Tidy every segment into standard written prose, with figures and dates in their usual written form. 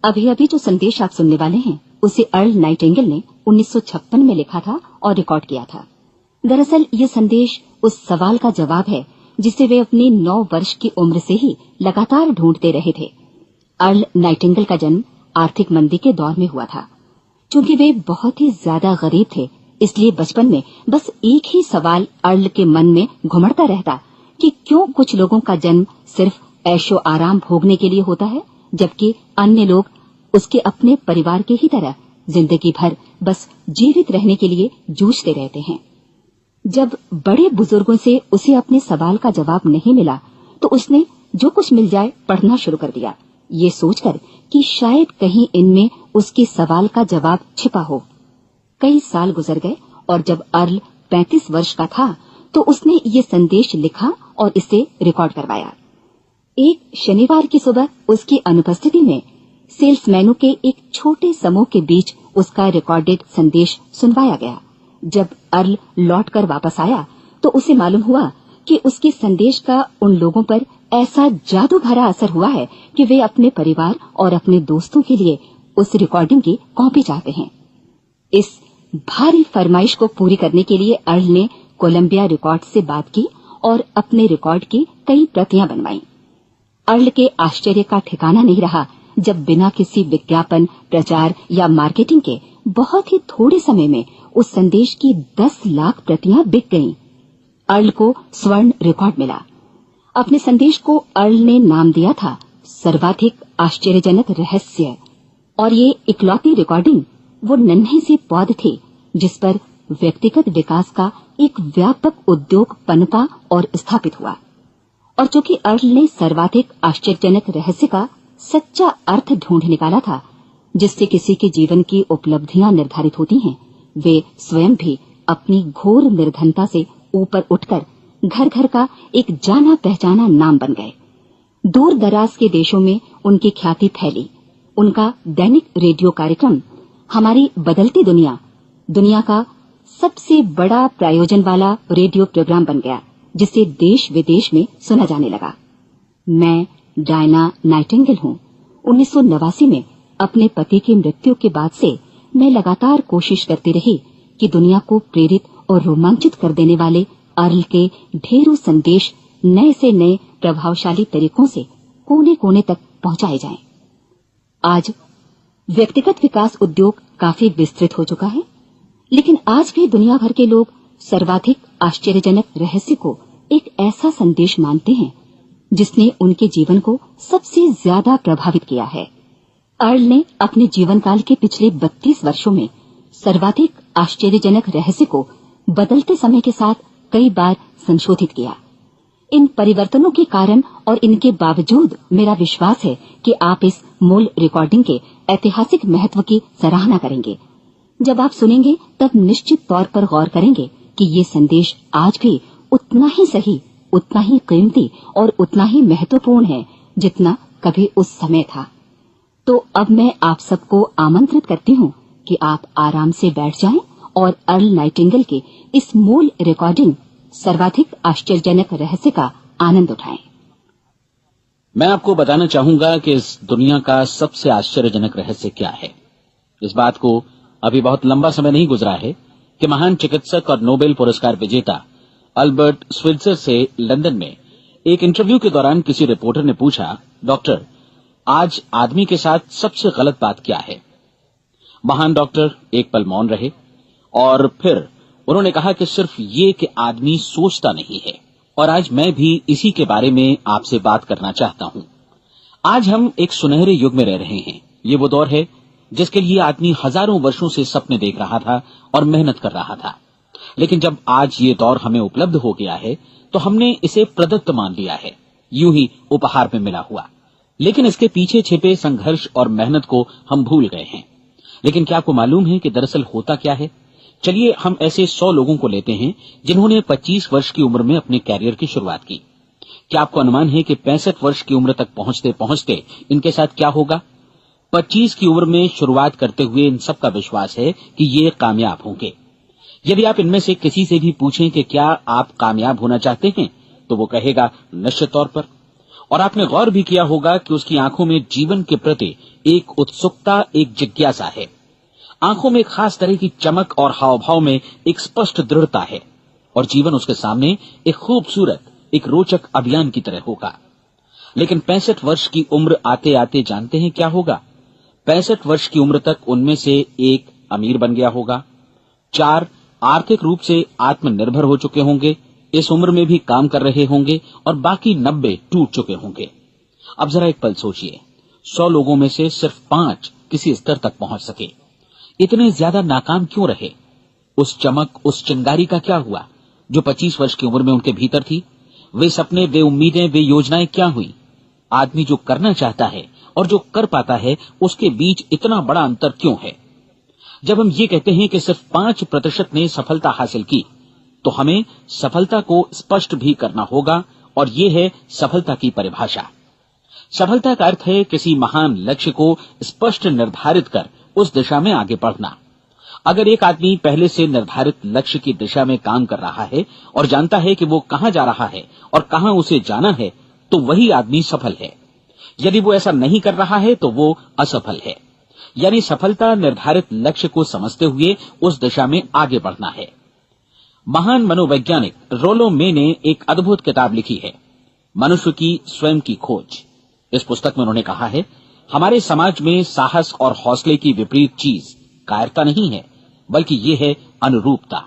अभी अभी जो संदेश आप सुनने वाले हैं उसे अर्ल नाइटिंगेल ने 1956 में लिखा था और रिकॉर्ड किया था। दरअसल ये संदेश उस सवाल का जवाब है जिसे वे अपनी 9 वर्ष की उम्र से ही लगातार ढूंढते रहे थे। अर्ल नाइटिंगेल का जन्म आर्थिक मंदी के दौर में हुआ था। चूंकि वे बहुत ही ज्यादा गरीब थे, इसलिए बचपन में बस एक ही सवाल अर्ल के मन में घुमड़ता रहता कि क्यों कुछ लोगों का जन्म सिर्फ ऐशो आराम भोगने के लिए होता है, जबकि अन्य लोग उसके अपने परिवार के ही तरह जिंदगी भर बस जीवित रहने के लिए जूझते रहते हैं। जब बड़े बुजुर्गों से उसे अपने सवाल का जवाब नहीं मिला तो उसने जो कुछ मिल जाए पढ़ना शुरू कर दिया, ये सोचकर कि शायद कहीं इनमें उसके सवाल का जवाब छिपा हो। कई साल गुजर गए और जब अर्ल 35 वर्ष का था तो उसने ये संदेश लिखा और इसे रिकॉर्ड करवाया। एक शनिवार की सुबह उसकी अनुपस्थिति में सेल्समैनों के एक छोटे समूह के बीच उसका रिकॉर्डेड संदेश सुनवाया गया। जब अर्ल लौटकर वापस आया तो उसे मालूम हुआ कि उसके संदेश का उन लोगों पर ऐसा जादू भरा असर हुआ है कि वे अपने परिवार और अपने दोस्तों के लिए उस रिकॉर्डिंग की कॉपी चाहते हैं। इस भारी फरमाइश को पूरी करने के लिए अर्ल ने कोलंबिया रिकॉर्ड से बात की और अपने रिकॉर्ड की कई प्रतियां बनवाईं। अर्ल के आश्चर्य का ठिकाना नहीं रहा जब बिना किसी विज्ञापन, प्रचार या मार्केटिंग के बहुत ही थोड़े समय में उस संदेश की 10 लाख प्रतियां बिक गईं। अर्ल को स्वर्ण रिकॉर्ड मिला। अपने संदेश को अर्ल ने नाम दिया था सर्वाधिक आश्चर्यजनक रहस्य, और ये इकलौती रिकॉर्डिंग वो नन्हे सी पौध थी जिस पर व्यक्तिगत विकास का एक व्यापक उद्योग पनपा और स्थापित हुआ। और चूंकि अर्ल ने सर्वाधिक आश्चर्यजनक रहस्य का सच्चा अर्थ ढूंढ निकाला था, जिससे किसी के जीवन की उपलब्धियां निर्धारित होती हैं, वे स्वयं भी अपनी घोर निर्धनता से ऊपर उठकर घर घर का एक जाना पहचाना नाम बन गए। दूर दराज के देशों में उनकी ख्याति फैली। उनका दैनिक रेडियो कार्यक्रम हमारी बदलती दुनिया का सबसे बड़ा प्रायोजन वाला रेडियो प्रोग्राम बन गया, जिसे देश विदेश में सुना जाने लगा। मैं डायना नाइटिंगेल हूँ। 1989 में अपने पति की मृत्यु के बाद से मैं लगातार कोशिश करती रही कि दुनिया को प्रेरित और रोमांचित कर देने वाले अर्ल के ढेरों संदेश नए से नए प्रभावशाली तरीकों से कोने कोने तक पहुंचाए जाएं। आज व्यक्तिगत विकास उद्योग काफी विस्तृत हो चुका है, लेकिन आज भी दुनिया भर के लोग सर्वाधिक आश्चर्यजनक रहस्य को एक ऐसा संदेश मानते हैं जिसने उनके जीवन को सबसे ज्यादा प्रभावित किया है। अर्ल ने अपने जीवन काल के पिछले 32 वर्षों में सर्वाधिक आश्चर्यजनक रहस्य को बदलते समय के साथ कई बार संशोधित किया। इन परिवर्तनों के कारण और इनके बावजूद मेरा विश्वास है कि आप इस मूल रिकॉर्डिंग के ऐतिहासिक महत्व की सराहना करेंगे। जब आप सुनेंगे तब निश्चित तौर पर गौर करेंगे कि ये संदेश आज भी उतना ही सही, उतना ही कीमती और उतना ही महत्वपूर्ण है जितना कभी उस समय था। तो अब मैं आप सबको आमंत्रित करती हूँ कि आप आराम से बैठ जाएं और अर्ल नाइटिंगेल के इस मूल रिकॉर्डिंग सर्वाधिक आश्चर्यजनक रहस्य का आनंद उठाएं। मैं आपको बताना चाहूंगा कि इस दुनिया का सबसे आश्चर्यजनक रहस्य क्या है। इस बात को अभी बहुत लंबा समय नहीं गुजरा है कि महान चिकित्सक और नोबेल पुरस्कार विजेता अल्बर्ट स्विट्जर से लंदन में एक इंटरव्यू के दौरान किसी रिपोर्टर ने पूछा, डॉक्टर, आज आदमी के साथ सबसे गलत बात क्या है? महान डॉक्टर एक पल मौन रहे और फिर उन्होंने कहा कि सिर्फ ये कि आदमी सोचता नहीं है। और आज मैं भी इसी के बारे में आपसे बात करना चाहता हूं। आज हम एक सुनहरे युग में रह रहे हैं। ये वो दौर है जिसके लिए आदमी हजारों वर्षों से सपने देख रहा था और मेहनत कर रहा था। लेकिन जब आज ये दौर हमें उपलब्ध हो गया है तो हमने इसे प्रदत्त मान लिया है, यूं ही उपहार में मिला हुआ। लेकिन इसके पीछे छिपे संघर्ष और मेहनत को हम भूल गए हैं। लेकिन क्या आपको मालूम है कि दरअसल होता क्या है? चलिए हम ऐसे 100 लोगों को लेते हैं जिन्होंने 25 वर्ष की उम्र में अपने कैरियर की शुरुआत की। क्या आपको अनुमान है कि 65 वर्ष की उम्र तक पहुंचते पहुंचते इनके साथ क्या होगा? 25 की उम्र में शुरुआत करते हुए इन सबका विश्वास है कि ये कामयाब होंगे। यदि आप इनमें से किसी से भी पूछें कि क्या आप कामयाब होना चाहते हैं तो वो कहेगा निश्चित तौर पर। और आपने गौर भी किया होगा कि उसकी आंखों में जीवन के प्रति एक उत्सुकता, एक जिज्ञासा है। आंखों में एक खास तरह की चमक और हाव भाव में एक स्पष्ट दृढ़ता है और जीवन उसके सामने एक खूबसूरत, एक रोचक अभियान की तरह होगा। लेकिन 65 वर्ष की उम्र आते आते जानते हैं क्या होगा? 65 वर्ष की उम्र तक उनमें से एक अमीर बन गया होगा, 4 आर्थिक रूप से आत्मनिर्भर हो चुके होंगे, इस उम्र में भी काम कर रहे होंगे और बाकी 90 टूट चुके होंगे। अब जरा एक पल सोचिए, 100 लोगों में से सिर्फ 5 किसी स्तर तक पहुंच सके। इतने ज्यादा नाकाम क्यों रहे? उस चमक, उस चिंगारी का क्या हुआ जो 25 वर्ष की उम्र में उनके भीतर थी? वे सपने, वे उम्मीदें, वे योजनाएं क्या हुई? आदमी जो करना चाहता है और जो कर पाता है, उसके बीच इतना बड़ा अंतर क्यों है? जब हम ये कहते हैं कि सिर्फ 5% ने सफलता हासिल की, तो हमें सफलता को स्पष्ट भी करना होगा, और ये है सफलता की परिभाषा। सफलता का अर्थ है किसी महान लक्ष्य को स्पष्ट निर्धारित कर उस दिशा में आगे बढ़ना। अगर एक आदमी पहले से निर्धारित लक्ष्य की दिशा में काम कर रहा है और जानता है कि वो कहां जा रहा है और कहां उसे जाना है, तो वही आदमी सफल है। यदि वो ऐसा नहीं कर रहा है तो वो असफल है। यानी सफलता निर्धारित लक्ष्य को समझते हुए उस दिशा में आगे बढ़ना है। महान मनोवैज्ञानिक रोलो मे ने एक अद्भुत किताब लिखी है, मनुष्य की स्वयं की खोज। इस पुस्तक में उन्होंने कहा है, हमारे समाज में साहस और हौसले की विपरीत चीज कायरता नहीं है, बल्कि ये है अनुरूपता।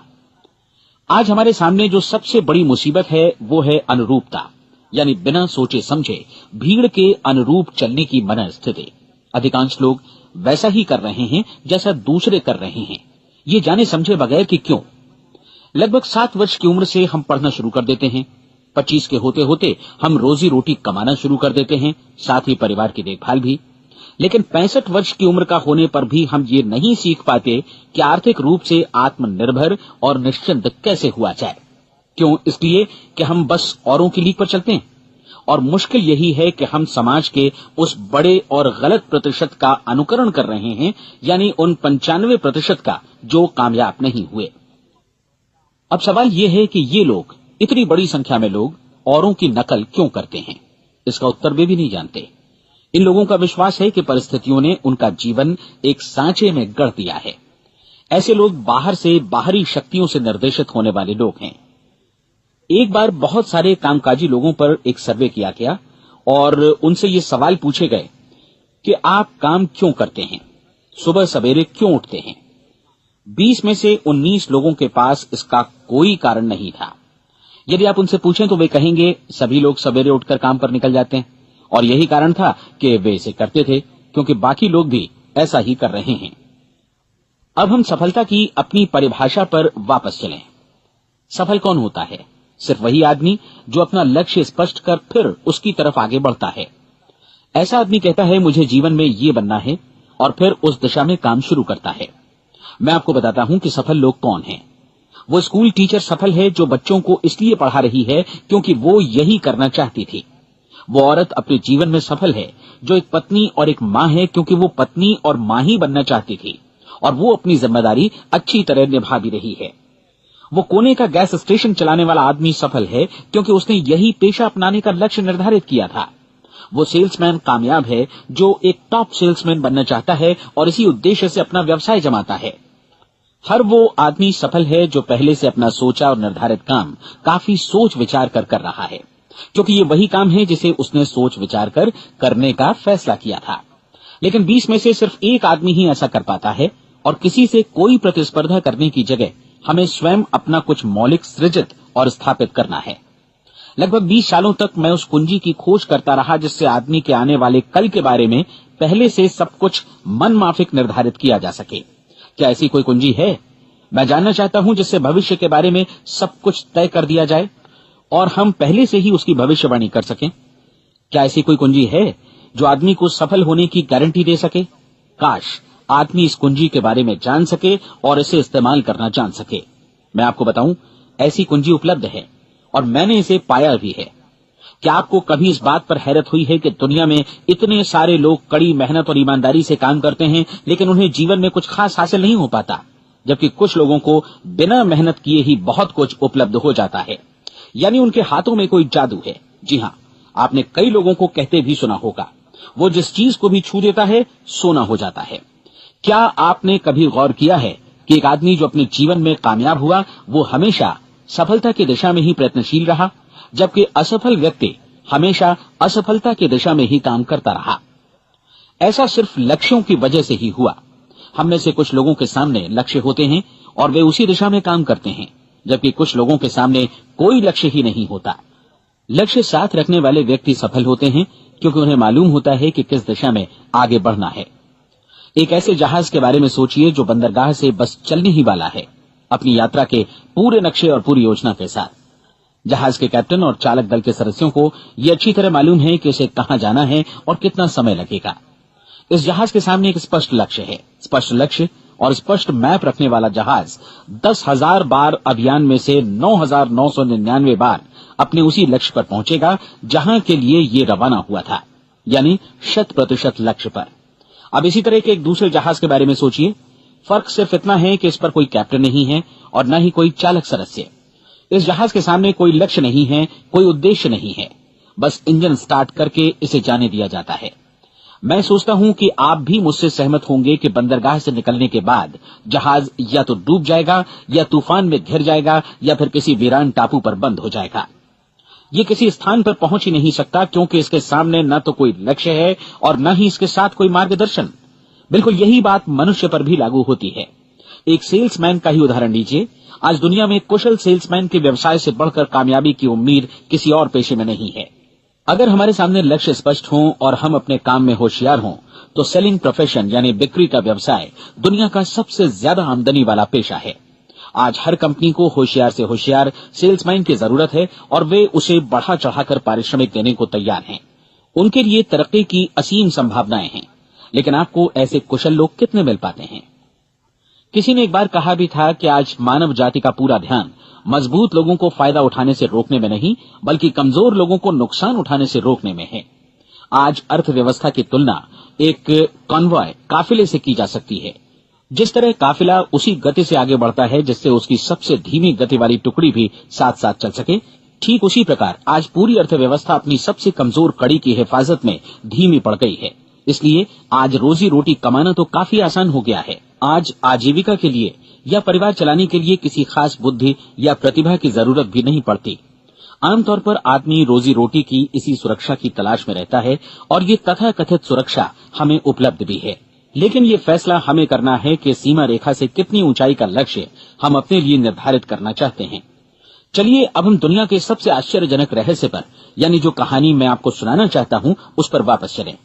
आज हमारे सामने जो सबसे बड़ी मुसीबत है वो है अनुरूपता, यानी बिना सोचे समझे भीड़ के अनुरूप चलने की मनस्थिति। अधिकांश लोग वैसा ही कर रहे हैं जैसा दूसरे कर रहे हैं, ये जाने समझे बगैर कि क्यों। लगभग 7 वर्ष की उम्र से हम पढ़ना शुरू कर देते हैं, 25 के होते होते हम रोजी रोटी कमाना शुरू कर देते हैं, साथ ही परिवार की देखभाल भी। लेकिन 65 वर्ष की उम्र का होने पर भी हम ये नहीं सीख पाते कि आर्थिक रूप से आत्मनिर्भर और निश्चिंत कैसे हुआ जाए। क्यों? इसलिए कि हम बस औरों की लीक पर चलते हैं। और मुश्किल यही है कि हम समाज के उस बड़े और गलत प्रतिशत का अनुकरण कर रहे हैं, यानी उन 95% का जो कामयाब नहीं हुए। अब सवाल यह है कि ये लोग, इतनी बड़ी संख्या में लोग, औरों की नकल क्यों करते हैं? इसका उत्तर वे भी नहीं जानते। इन लोगों का विश्वास है कि परिस्थितियों ने उनका जीवन एक सांचे में गढ़ दिया है। ऐसे लोग बाहर से, बाहरी शक्तियों से निर्देशित होने वाले लोग हैं। एक बार बहुत सारे कामकाजी लोगों पर एक सर्वे किया गया और उनसे ये सवाल पूछे गए कि आप काम क्यों करते हैं, सुबह सवेरे क्यों उठते हैं? 20 में से 19 लोगों के पास इसका कोई कारण नहीं था। यदि आप उनसे पूछें तो वे कहेंगे सभी लोग सवेरे उठकर काम पर निकल जाते हैं, और यही कारण था कि वे इसे करते थे क्योंकि बाकी लोग भी ऐसा ही कर रहे हैं। अब हम सफलता की अपनी परिभाषा पर वापस चलें। सफल कौन होता है? सिर्फ वही आदमी जो अपना लक्ष्य स्पष्ट कर फिर उसकी तरफ आगे बढ़ता है। ऐसा आदमी कहता है मुझे जीवन में ये बनना है, और फिर उस दिशा में काम शुरू करता है। मैं आपको बताता हूं कि सफल लोग कौन हैं। वो स्कूल टीचर सफल है जो बच्चों को इसलिए पढ़ा रही है क्योंकि वो यही करना चाहती थी। वो औरत अपने जीवन में सफल है जो एक पत्नी और एक मां है क्योंकि वो पत्नी और मां ही बनना चाहती थी, और वो अपनी जिम्मेदारी अच्छी तरह निभा भी रही है। वो कोने का गैस स्टेशन चलाने वाला आदमी सफल है क्योंकि उसने यही पेशा अपनाने का लक्ष्य निर्धारित किया था। वो सेल्समैन कामयाब है जो एक टॉप सेल्समैन बनना चाहता है और इसी उद्देश्य से अपना व्यवसाय जमाता है। हर वो आदमी सफल है जो पहले से अपना सोचा और निर्धारित काम काफी सोच विचार कर रहा है, क्योंकि ये वही काम है जिसे उसने सोच विचार कर करने का फैसला किया था। लेकिन 20 में से सिर्फ एक आदमी ही ऐसा कर पाता है, और किसी से कोई प्रतिस्पर्धा करने की जगह हमें स्वयं अपना कुछ मौलिक सृजित और स्थापित करना है। लगभग 20 सालों तक मैं उस कुंजी की खोज करता रहा जिससे आदमी के आने वाले कल के बारे में पहले से सब कुछ मन माफिक निर्धारित किया जा सके। क्या ऐसी कोई कुंजी है? मैं जानना चाहता हूं जिससे भविष्य के बारे में सब कुछ तय कर दिया जाए और हम पहले से ही उसकी भविष्यवाणी कर सकें। क्या ऐसी कोई कुंजी है जो आदमी को सफल होने की गारंटी दे सके? काश आदमी इस कुंजी के बारे में जान सके और इसे इस्तेमाल करना जान सके। मैं आपको बताऊं, ऐसी कुंजी उपलब्ध है और मैंने इसे पाया भी है। क्या आपको कभी इस बात पर हैरत हुई है कि दुनिया में इतने सारे लोग कड़ी मेहनत और ईमानदारी से काम करते हैं लेकिन उन्हें जीवन में कुछ खास हासिल नहीं हो पाता, जबकि कुछ लोगों को बिना मेहनत किए ही बहुत कुछ उपलब्ध हो जाता है। यानी उनके हाथों में कोई जादू है। जी हां, आपने कई लोगों को कहते भी सुना होगा, वो जिस चीज को भी छू देता है सोना हो जाता है। क्या आपने कभी गौर किया है कि एक आदमी जो अपने जीवन में कामयाब हुआ वो हमेशा सफलता की दिशा में ही प्रयत्नशील रहा, जबकि असफल व्यक्ति हमेशा असफलता की दिशा में ही काम करता रहा? ऐसा सिर्फ लक्ष्यों की वजह से ही हुआ। हम में से कुछ लोगों के सामने लक्ष्य होते हैं और वे उसी दिशा में काम करते हैं, जबकि कुछ लोगों के सामने कोई लक्ष्य ही नहीं होता। लक्ष्य साथ रखने वाले व्यक्ति सफल होते हैं क्योंकि उन्हें मालूम होता है कि किस दिशा में आगे बढ़ना है। एक ऐसे जहाज के बारे में सोचिए जो बंदरगाह से बस चलने ही वाला है, अपनी यात्रा के पूरे नक्शे और पूरी योजना के साथ। जहाज के कैप्टन और चालक दल के सदस्यों को यह अच्छी तरह मालूम है कि उसे कहां जाना है और कितना समय लगेगा। इस जहाज के सामने एक स्पष्ट लक्ष्य है। स्पष्ट लक्ष्य और स्पष्ट मैप रखने वाला जहाज 10,000 बार अभियान में से 9,999 बार अपने उसी लक्ष्य पर पहुंचेगा जहां के लिए ये रवाना हुआ था, यानी 100% लक्ष्य पर। अब इसी तरह के एक दूसरे जहाज के बारे में सोचिए। फर्क सिर्फ इतना है कि इस पर कोई कैप्टन नहीं है और न ही कोई चालक सदस्य। इस जहाज के सामने कोई लक्ष्य नहीं है, कोई उद्देश्य नहीं है, बस इंजन स्टार्ट करके इसे जाने दिया जाता है। मैं सोचता हूं कि आप भी मुझसे सहमत होंगे कि बंदरगाह से निकलने के बाद जहाज या तो डूब जाएगा या तूफान में घिर जाएगा या फिर किसी वीरान टापू पर बंद हो जाएगा। ये किसी स्थान पर पहुंच ही नहीं सकता क्योंकि इसके सामने न तो कोई लक्ष्य है और न ही इसके साथ कोई मार्गदर्शन। बिल्कुल यही बात मनुष्य पर भी लागू होती है। एक सेल्समैन का ही उदाहरण लीजिए। आज दुनिया में कुशल सेल्समैन के व्यवसाय से बढ़कर कामयाबी की उम्मीद किसी और पेशे में नहीं है। अगर हमारे सामने लक्ष्य स्पष्ट हो और हम अपने काम में होशियार हों तो सेलिंग प्रोफेशन यानी बिक्री का व्यवसाय दुनिया का सबसे ज्यादा आमदनी वाला पेशा है। आज हर कंपनी को होशियार से होशियार सेल्समैन की जरूरत है और वे उसे बढ़ा चढ़ाकर पारिश्रमिक देने को तैयार हैं। उनके लिए तरक्की की असीम संभावनाएं हैं, लेकिन आपको ऐसे कुशल लोग कितने मिल पाते हैं? किसी ने एक बार कहा भी था कि आज मानव जाति का पूरा ध्यान मजबूत लोगों को फायदा उठाने से रोकने में नहीं, बल्कि कमजोर लोगों को नुकसान उठाने से रोकने में है। आज अर्थव्यवस्था की तुलना एक कॉन्वॉय काफिले से की जा सकती है। जिस तरह काफिला उसी गति से आगे बढ़ता है जिससे उसकी सबसे धीमी गति वाली टुकड़ी भी साथ साथ चल सके, ठीक उसी प्रकार आज पूरी अर्थव्यवस्था अपनी सबसे कमजोर कड़ी की हिफाजत में धीमी पड़ गई है। इसलिए आज रोजी रोटी कमाना तो काफी आसान हो गया है। आज आजीविका के लिए या परिवार चलाने के लिए किसी खास बुद्धि या प्रतिभा की जरूरत भी नहीं पड़ती। आमतौर पर आदमी रोजी रोटी की इसी सुरक्षा की तलाश में रहता है और ये तथाकथित सुरक्षा हमें उपलब्ध भी है। लेकिन ये फैसला हमें करना है कि सीमा रेखा से कितनी ऊंचाई का लक्ष्य हम अपने लिए निर्धारित करना चाहते हैं। चलिए अब हम दुनिया के सबसे आश्चर्यजनक रहस्य पर, यानी जो कहानी मैं आपको सुनाना चाहता हूं, उस पर वापस चलें।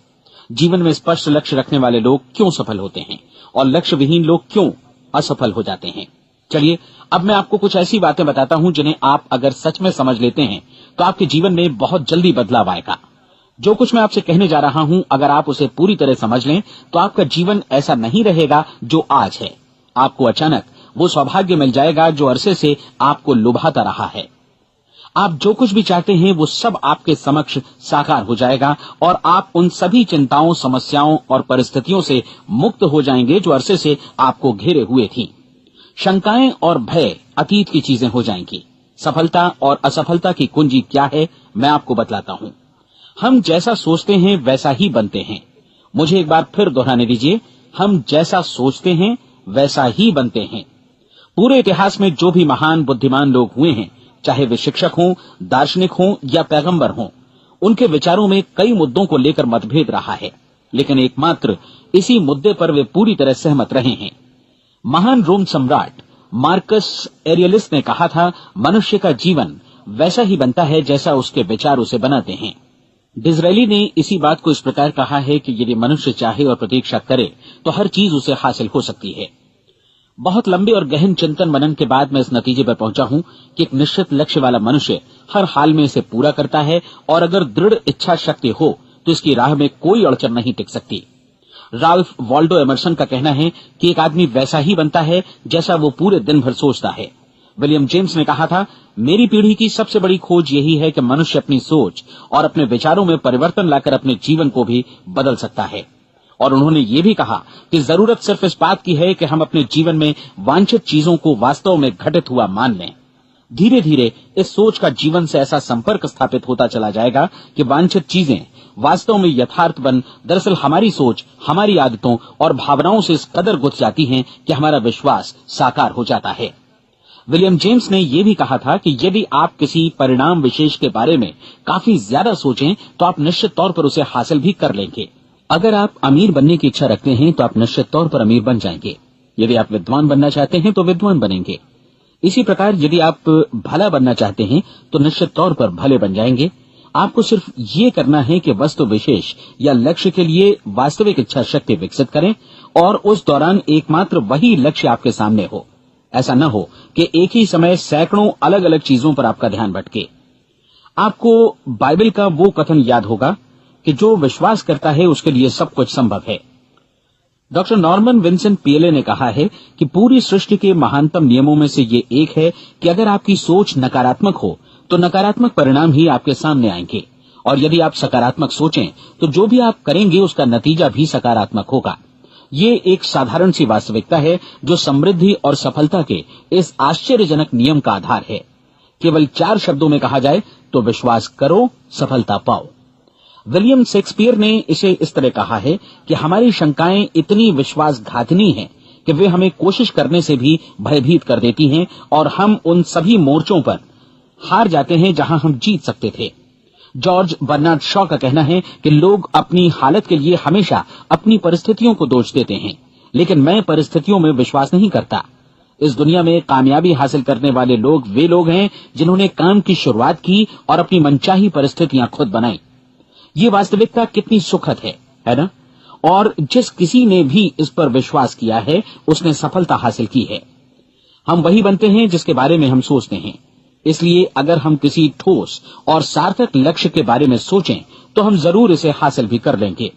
जीवन में स्पष्ट लक्ष्य रखने वाले लोग क्यों सफल होते हैं और लक्ष्य विहीन लोग क्यों असफल हो जाते हैं? चलिए अब मैं आपको कुछ ऐसी बातें बताता हूं जिन्हें आप अगर सच में समझ लेते हैं तो आपके जीवन में बहुत जल्दी बदलाव आएगा। जो कुछ मैं आपसे कहने जा रहा हूं, अगर आप उसे पूरी तरह समझ लें तो आपका जीवन ऐसा नहीं रहेगा जो आज है। आपको अचानक वो सौभाग्य मिल जाएगा जो अरसे से आपको लुभाता रहा है। आप जो कुछ भी चाहते हैं वो सब आपके समक्ष साकार हो जाएगा और आप उन सभी चिंताओं, समस्याओं और परिस्थितियों से मुक्त हो जाएंगे जो अरसे से आपको घेरे हुए थी। शंकाएं और भय अतीत की चीजें हो जाएंगी। सफलता और असफलता की कुंजी क्या है, मैं आपको बतलाता हूं। हम जैसा सोचते हैं वैसा ही बनते हैं। मुझे एक बार फिर दोहराने दीजिए, हम जैसा सोचते हैं वैसा ही बनते हैं। पूरे इतिहास में जो भी महान बुद्धिमान लोग हुए हैं, चाहे वे शिक्षक हों, दार्शनिक हों या पैगंबर हों, उनके विचारों में कई मुद्दों को लेकर मतभेद रहा है, लेकिन एकमात्र इसी मुद्दे पर वे पूरी तरह सहमत रहे हैं। महान रोम सम्राट मार्कस एरियलिस ने कहा था, मनुष्य का जीवन वैसा ही बनता है जैसा उसके विचार उसे बनाते हैं। डिज़रायली ने इसी बात को इस प्रकार कहा है कि यदि मनुष्य चाहे और प्रतीक्षा करे तो हर चीज उसे हासिल हो सकती है। बहुत लंबे और गहन चिंतन मनन के बाद मैं इस नतीजे पर पहुंचा हूं कि एक निश्चित लक्ष्य वाला मनुष्य हर हाल में इसे पूरा करता है और अगर दृढ़ इच्छा शक्ति हो तो इसकी राह में कोई अड़चन नहीं टिक सकती। राल्फ वॉल्डो एमर्सन का कहना है कि एक आदमी वैसा ही बनता है जैसा वो पूरे दिन भर सोचता है। विलियम जेम्स ने कहा था, मेरी पीढ़ी की सबसे बड़ी खोज यही है कि मनुष्य अपनी सोच और अपने विचारों में परिवर्तन लाकर अपने जीवन को भी बदल सकता है। और उन्होंने ये भी कहा कि जरूरत सिर्फ इस बात की है कि हम अपने जीवन में वांछित चीजों को वास्तव में घटित हुआ मान लें। धीरे धीरे इस सोच का जीवन से ऐसा संपर्क स्थापित होता चला जाएगा कि वांछित चीजें वास्तव में यथार्थ बन दरअसल हमारी सोच, हमारी आदतों और भावनाओं से इस कदर गुथ जाती हैं कि हमारा विश्वास साकार हो जाता है। विलियम जेम्स ने यह भी कहा था कि यदि आप किसी परिणाम विशेष के बारे में काफी ज्यादा सोचें तो आप निश्चित तौर पर उसे हासिल भी कर लेंगे। अगर आप अमीर बनने की इच्छा रखते हैं तो आप निश्चित तौर पर अमीर बन जाएंगे। यदि आप विद्वान बनना चाहते हैं तो विद्वान बनेंगे। इसी प्रकार यदि आप भला बनना चाहते हैं तो निश्चित तौर पर भले बन जाएंगे। आपको सिर्फ ये करना है कि वस्तु विशेष या लक्ष्य के लिए वास्तविक इच्छा शक्ति विकसित करें और उस दौरान एकमात्र वही लक्ष्य आपके सामने हो। ऐसा न हो कि एक ही समय सैकड़ों अलग अलग चीजों पर आपका ध्यान भटके। आपको बाइबल का वो कथन याद होगा कि जो विश्वास करता है उसके लिए सब कुछ संभव है। डॉक्टर नॉर्मन विंसेंट पीएले ने कहा है कि पूरी सृष्टि के महानतम नियमों में से ये एक है कि अगर आपकी सोच नकारात्मक हो तो नकारात्मक परिणाम ही आपके सामने आएंगे, और यदि आप सकारात्मक सोचें तो जो भी आप करेंगे उसका नतीजा भी सकारात्मक होगा। ये एक साधारण सी वास्तविकता है जो समृद्धि और सफलता के इस आश्चर्यजनक नियम का आधार है। केवल 4 शब्दों में कहा जाए तो विश्वास करो, सफलता पाओ। विलियम शेक्सपियर ने इसे इस तरह कहा है कि हमारी शंकाएं इतनी विश्वासघातिनी हैं कि वे हमें कोशिश करने से भी भयभीत कर देती हैं और हम उन सभी मोर्चों पर हार जाते हैं जहां हम जीत सकते थे। जॉर्ज बर्नार्ड शॉ का कहना है कि लोग अपनी हालत के लिए हमेशा अपनी परिस्थितियों को दोष देते हैं, लेकिन मैं परिस्थितियों में विश्वास नहीं करता। इस दुनिया में कामयाबी हासिल करने वाले लोग वे लोग हैं जिन्होंने काम की शुरुआत की और अपनी मनचाही परिस्थितियां खुद बनाई। ये वास्तविकता कितनी सुखद है ना? और जिस किसी ने भी इस पर विश्वास किया है उसने सफलता हासिल की है। हम वही बनते हैं जिसके बारे में हम सोचते हैं। इसलिए अगर हम किसी ठोस और सार्थक लक्ष्य के बारे में सोचें तो हम जरूर इसे हासिल भी कर लेंगे।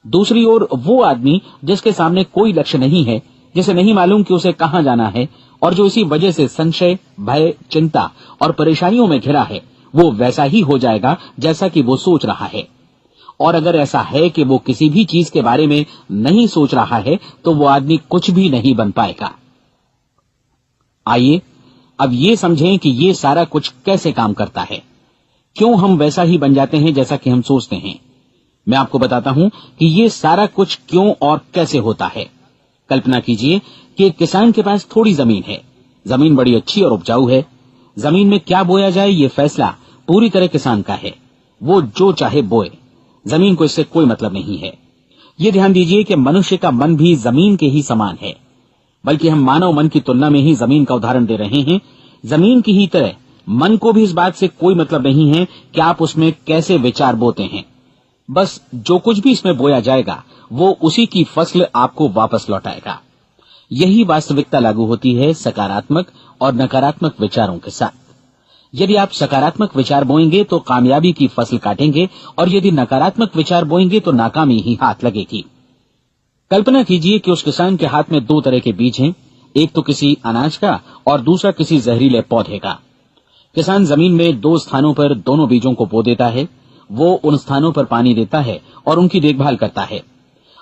दूसरी ओर वो आदमी जिसके सामने कोई लक्ष्य नहीं है, जिसे नहीं मालूम कि उसे कहां जाना है और जो इसी वजह से संशय, भय, चिंता और परेशानियों में घिरा है, वो वैसा ही हो जाएगा जैसा कि वो सोच रहा है। और अगर ऐसा है कि वो किसी भी चीज के बारे में नहीं सोच रहा है तो वो आदमी कुछ भी नहीं बन पाएगा। आइए अब ये समझें कि ये सारा कुछ कैसे काम करता है, क्यों हम वैसा ही बन जाते हैं जैसा कि हम सोचते हैं। मैं आपको बताता हूं कि ये सारा कुछ क्यों और कैसे होता है। कल्पना कीजिए कि एक किसान के पास थोड़ी जमीन है। जमीन बड़ी अच्छी और उपजाऊ है। जमीन में क्या बोया जाए ये फैसला पूरी तरह किसान का है। वो जो चाहे बोए, जमीन को इससे कोई मतलब नहीं है। ये ध्यान दीजिए कि मनुष्य का मन भी जमीन के ही समान है, बल्कि हम मानव मन की तुलना में ही जमीन का उदाहरण दे रहे हैं। जमीन की ही तरह मन को भी इस बात से कोई मतलब नहीं है कि आप उसमें कैसे विचार बोते हैं। बस जो कुछ भी इसमें बोया जाएगा वो उसी की फसल आपको वापस लौटाएगा। यही वास्तविकता लागू होती है सकारात्मक और नकारात्मक विचारों के साथ। यदि आप सकारात्मक विचार बोएंगे तो कामयाबी की फसल काटेंगे, और यदि नकारात्मक विचार बोएंगे तो नाकामी ही हाथ लगेगी। कल्पना कीजिए कि उस किसान के हाथ में 2 तरह के बीज हैं, एक तो किसी अनाज का और दूसरा किसी जहरीले पौधे का। किसान जमीन में 2 स्थानों पर दोनों बीजों को बो देता है। वो उन स्थानों पर पानी देता है और उनकी देखभाल करता है।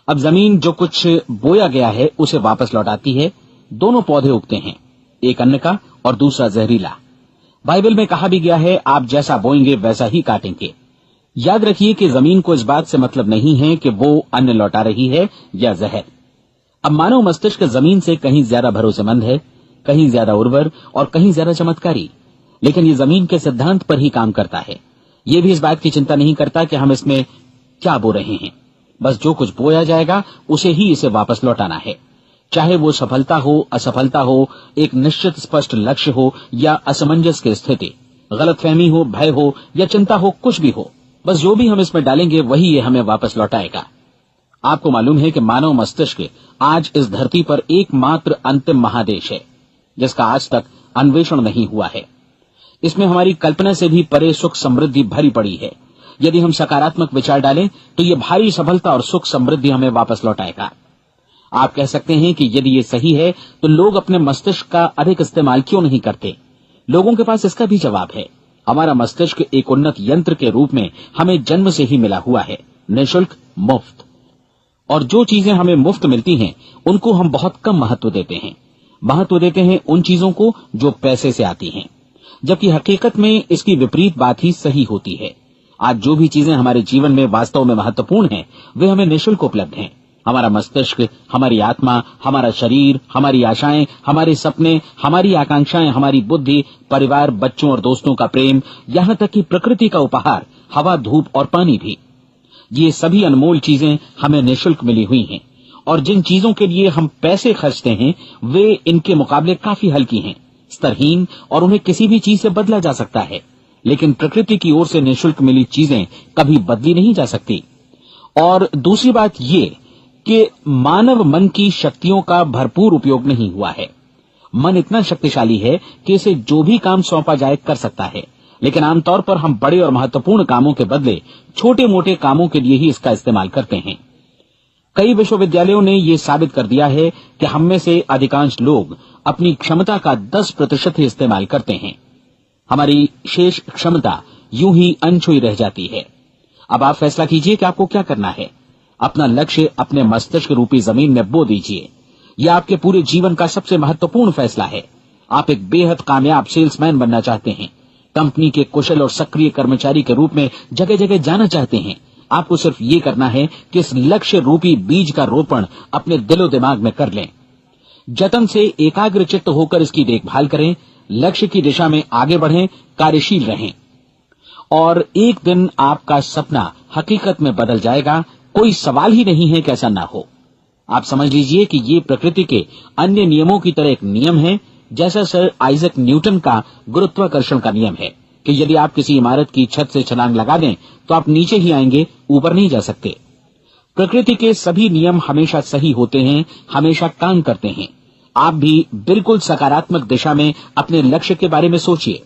अब जमीन जो कुछ बोया गया है उसे वापस लौटाती है। दोनों पौधे उगते हैं, एक अन्न का और दूसरा जहरीला। बाइबल में कहा भी गया है, आप जैसा बोएंगे वैसा ही काटेंगे। याद रखिए कि जमीन को इस बात से मतलब नहीं है कि वो अन्न लौटा रही है या जहर। अब मानव मस्तिष्क जमीन से कहीं ज्यादा भरोसेमंद है, कहीं ज्यादा उर्वर और कहीं ज्यादा चमत्कारी, लेकिन ये जमीन के सिद्धांत पर ही काम करता है। ये भी इस बात की चिंता नहीं करता कि हम इसमें क्या बो रहे हैं। बस जो कुछ बोया जाएगा उसे ही इसे वापस लौटाना है, चाहे वो सफलता हो, असफलता हो, एक निश्चित स्पष्ट लक्ष्य हो या असमंजस की स्थिति, गलतफहमी हो, भय हो या चिंता हो, कुछ भी हो। बस जो भी हम इसमें डालेंगे वही ये हमें वापस लौटाएगा। आपको मालूम है कि मानव मस्तिष्क आज इस धरती पर एकमात्र अंतिम महादेश है जिसका आज तक अन्वेषण नहीं हुआ है। इसमें हमारी कल्पना से भी परे सुख समृद्धि भरी पड़ी है। यदि हम सकारात्मक विचार डालें तो ये भारी सफलता और सुख समृद्धि हमें वापस लौटाएगा। आप कह सकते हैं कि यदि ये सही है तो लोग अपने मस्तिष्क का अधिक इस्तेमाल क्यों नहीं करते? लोगों के पास इसका भी जवाब है। हमारा मस्तिष्क एक उन्नत यंत्र के रूप में हमें जन्म से ही मिला हुआ है, निःशुल्क, मुफ्त। और जो चीजें हमें मुफ्त मिलती हैं उनको हम बहुत कम महत्व देते हैं। महत्व देते हैं उन चीजों को जो पैसे से आती हैं। जबकि हकीकत में इसकी विपरीत बात ही सही होती है। आज जो भी चीजें हमारे जीवन में वास्तव में महत्वपूर्ण हैं, वे हमें निःशुल्क उपलब्ध हैं। हमारा मस्तिष्क, हमारी आत्मा, हमारा शरीर, हमारी आशाएं, हमारे सपने, हमारी आकांक्षाएं, हमारी बुद्धि, परिवार, बच्चों और दोस्तों का प्रेम, यहाँ तक कि प्रकृति का उपहार, हवा, धूप और पानी भी, ये सभी अनमोल चीजें हमें निःशुल्क मिली हुई हैं। और जिन चीजों के लिए हम पैसे खर्चते हैं, वे इनके मुकाबले काफी हल्की हैं, स्तरहीन, और उन्हें किसी भी चीज से बदला जा सकता है। लेकिन प्रकृति की ओर से निःशुल्क मिली चीजें कभी बदली नहीं जा सकती। और दूसरी बात ये कि मानव मन की शक्तियों का भरपूर उपयोग नहीं हुआ है। मन इतना शक्तिशाली है कि इसे जो भी काम सौंपा जाए कर सकता है, लेकिन आमतौर पर हम बड़े और महत्वपूर्ण कामों के बदले छोटे मोटे कामों के लिए ही इसका इस्तेमाल करते हैं। कई विश्वविद्यालयों ने यह साबित कर दिया है कि हम में से अधिकांश लोग अपनी क्षमता का 10% ही इस्तेमाल करते हैं। हमारी शेष क्षमता यूं ही अनछुई रह जाती है। अब आप फैसला कीजिए कि आपको क्या करना है। अपना लक्ष्य अपने मस्तिष्क रूपी जमीन में बो दीजिए। यह आपके पूरे जीवन का सबसे महत्वपूर्ण फैसला है। आप एक बेहद कामयाब सेल्समैन बनना चाहते हैं, कंपनी के कुशल और सक्रिय कर्मचारी के रूप में जगह जगह जाना चाहते हैं। आपको सिर्फ ये करना है कि इस लक्ष्य रूपी बीज का रोपण अपने दिलो दिमाग में कर लें। जतन से एकाग्रचित्त होकर इसकी देखभाल करें, लक्ष्य की दिशा में आगे बढ़ें, कार्यशील रहें, और एक दिन आपका सपना हकीकत में बदल जाएगा। कोई सवाल ही नहीं है कि ऐसा ना हो। आप समझ लीजिए कि ये प्रकृति के अन्य नियमों की तरह एक नियम है, जैसा सर आइजक न्यूटन का गुरुत्वाकर्षण का नियम है कि यदि आप किसी इमारत की छत से छलांग लगा दें तो आप नीचे ही आएंगे, ऊपर नहीं जा सकते। प्रकृति के सभी नियम हमेशा सही होते हैं, हमेशा काम करते हैं। आप भी बिल्कुल सकारात्मक दिशा में अपने लक्ष्य के बारे में सोचिए।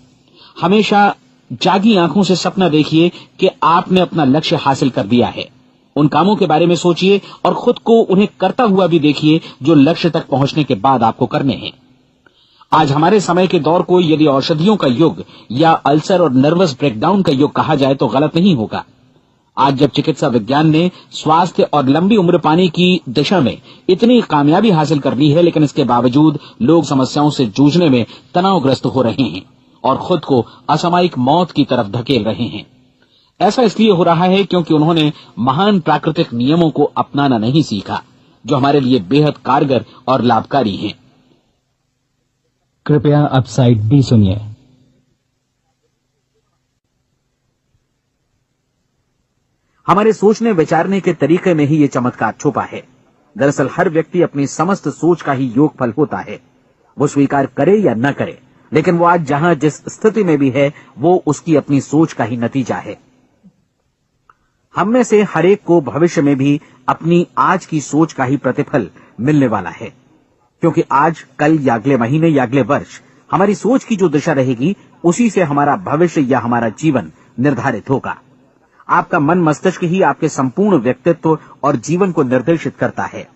हमेशा जागी आंखों से सपना देखिए कि आपने अपना लक्ष्य हासिल कर दिया है। उन कामों के बारे में सोचिए और खुद को उन्हें करता हुआ भी देखिए जो लक्ष्य तक पहुंचने के बाद आपको करने हैं। आज हमारे समय के दौर को यदि औषधियों का युग या अल्सर और नर्वस ब्रेकडाउन का युग कहा जाए तो गलत नहीं होगा। आज जब चिकित्सा विज्ञान ने स्वास्थ्य और लंबी उम्र पाने की दिशा में इतनी कामयाबी हासिल कर ली है, लेकिन इसके बावजूद लोग समस्याओं से जूझने में तनावग्रस्त हो रहे हैं और खुद को असामयिक मौत की तरफ धकेल रहे हैं। ऐसा इसलिए हो रहा है क्योंकि उन्होंने महान प्राकृतिक नियमों को अपनाना नहीं सीखा, जो हमारे लिए बेहद कारगर और लाभकारी हैं। कृपया अब साइड बी सुनिए। हमारे सोचने विचारने के तरीके में ही ये चमत्कार छुपा है। दरअसल हर व्यक्ति अपनी समस्त सोच का ही योगफल होता है। वो स्वीकार करे या न करे, लेकिन वो आज जहां जिस स्थिति में भी है, वो उसकी अपनी सोच का ही नतीजा है। हम में से हर एक को भविष्य में भी अपनी आज की सोच का ही प्रतिफल मिलने वाला है, क्योंकि आज, कल या अगले महीने या अगले वर्ष हमारी सोच की जो दिशा रहेगी, उसी से हमारा भविष्य या हमारा जीवन निर्धारित होगा। आपका मन मस्तिष्क ही आपके संपूर्ण व्यक्तित्व और जीवन को निर्देशित करता है।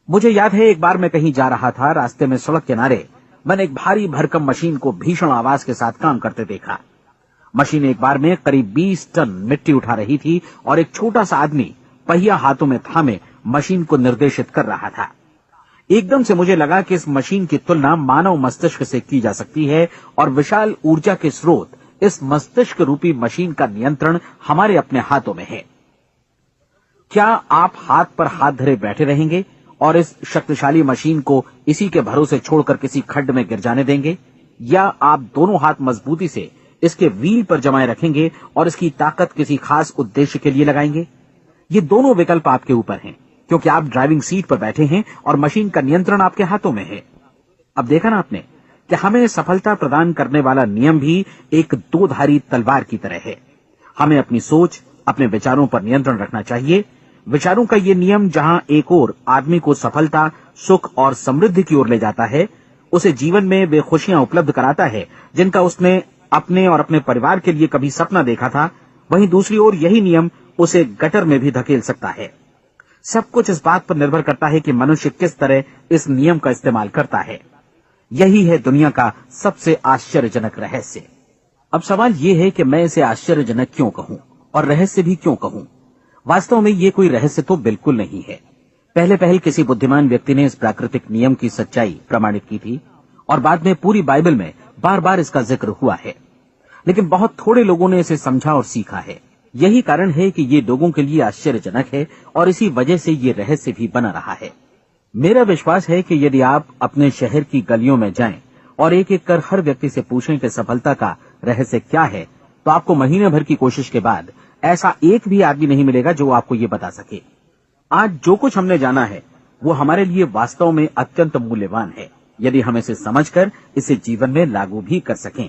मुझे याद है, एक बार मैं कहीं जा रहा था, रास्ते में सड़क किनारे मैंने एक भारी भरकम मशीन को भीषण आवाज के साथ काम करते देखा। मशीन एक बार में करीब 20 टन मिट्टी उठा रही थी और एक छोटा सा आदमी पहिया हाथों में थामे मशीन को निर्देशित कर रहा था। एकदम से मुझे लगा कि इस मशीन की तुलना मानव मस्तिष्क से की जा सकती है और विशाल ऊर्जा के स्रोत इस मस्तिष्क रूपी मशीन का नियंत्रण हमारे अपने हाथों में है। क्या आप हाथ पर हाथ धरे बैठे रहेंगे और इस शक्तिशाली मशीन को इसी के भरोसे छोड़कर किसी खड्ड में गिर जाने देंगे, या आप दोनों हाथ मजबूती से इसके व्हील पर जमाए रखेंगे और इसकी ताकत किसी खास उद्देश्य के लिए लगाएंगे? ये दोनों विकल्प आपके ऊपर हैं, क्योंकि आप ड्राइविंग सीट पर बैठे हैं और मशीन का नियंत्रण आपके हाथों में है। अब देखा ना आपने कि हमें सफलता प्रदान करने वाला नियम भी एक दोधारी तलवार की तरह है। हमें अपनी सोच, अपने विचारों पर नियंत्रण रखना चाहिए। विचारों का ये नियम जहां एक ओर आदमी को सफलता, सुख और समृद्धि की ओर ले जाता है, उसे जीवन में वे खुशियां उपलब्ध कराता है जिनका उसने अपने और अपने परिवार के लिए कभी सपना देखा था, वहीं दूसरी ओर यही नियम उसे गटर में भी धकेल सकता है। सब कुछ इस बात पर निर्भर करता है कि मनुष्य किस तरह इस नियम का इस्तेमाल करता है। यही है दुनिया का सबसे आश्चर्यजनक रहस्य। अब सवाल यह है कि मैं इसे आश्चर्यजनक क्यों कहूं और रहस्य भी क्यों कहूं। वास्तव में ये कोई रहस्य तो बिल्कुल नहीं है। पहले पहल किसी बुद्धिमान व्यक्ति ने इस प्राकृतिक नियम की सच्चाई प्रमाणित की थी और बाद में पूरी बाइबल में बार बार इसका जिक्र हुआ है, लेकिन बहुत थोड़े लोगों ने इसे समझा और सीखा है। यही कारण है कि ये लोगों के लिए आश्चर्यजनक है और इसी वजह से ये रहस्य भी बना रहा है। मेरा विश्वास है कि यदि आप अपने शहर की गलियों में जाएं और एक एक कर हर व्यक्ति से पूछें कि सफलता का रहस्य क्या है, तो आपको महीने भर की कोशिश के बाद ऐसा एक भी आदमी नहीं मिलेगा जो आपको ये बता सके। आज जो कुछ हमने जाना है वो हमारे लिए वास्तव में अत्यंत मूल्यवान है, यदि हम इसे समझकर इसे जीवन में लागू भी कर सकें।